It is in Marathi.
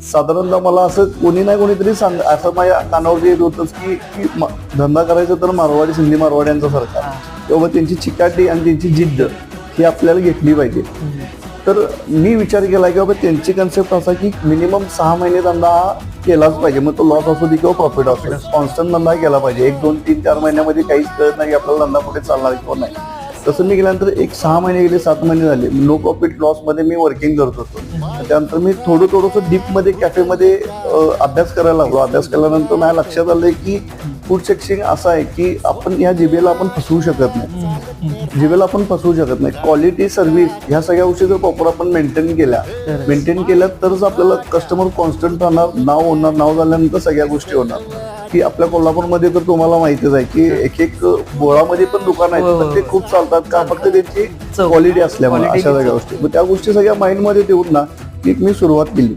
साधारणतः मला असं कोणी ना कोणीतरी सांग असं माझ्या कानावर येत होतंच की धंदा करायचा तर मारवाडी सिंधी मारवाड्यांचा सरकार किंवा त्यांची चिकाटी आणि त्यांची जिद्द ही आपल्याला घेतली पाहिजे. तर मी विचार केला की बाबा त्यांची कन्सेप्ट असा की मिनिमम 6 महिने धंदा हा केलाच पाहिजे. मग तो लॉस असू दे किंवा प्रॉफिट असू दे, कॉन्स्टंट धंदा केला पाहिजे. 1, 2, 3, 4 महिन्यामध्ये काहीच कळत नाही की आपला धंदा कुठे चालणार किंवा नाही. तसं मी गेल्यानंतर 6 महिने गेले, 7 महिने झाले, नो प्रॉफिट लॉस मध्ये मी वर्किंग करत होतो. त्यानंतर मी थोडंसं डीप मध्ये कॅफेमध्ये अभ्यास करायला लागलो. अभ्यास केल्यानंतर माझ्या लक्षात आलंय की फूड सेक्शन असं आहे की आपण या जिभेला आपण फसवू शकत नाही. जिभेला आपण फसवू शकत नाही. क्वालिटी सर्व्हिस ह्या सगळ्या गोष्टी जर प्रॉपर आपण मेंटेन केल्या तरच आपल्याला कस्टमर कॉन्स्टंट राहणार, नाव होणार. नाव झाल्यानंतर सगळ्या गोष्टी होणार. की आपल्या कोल्हापूरमध्ये तर तुम्हाला माहितीच आहे की एक बोळामध्ये पण दुकान आहेत तर ते खूप चालतात का, फक्त त्यांची क्वालिटी असल्यामुळे अशा सगळ्या गोष्टी. मग त्या गोष्टी सगळ्या माइंडमध्ये ठेवून ना एक मी सुरुवात केली.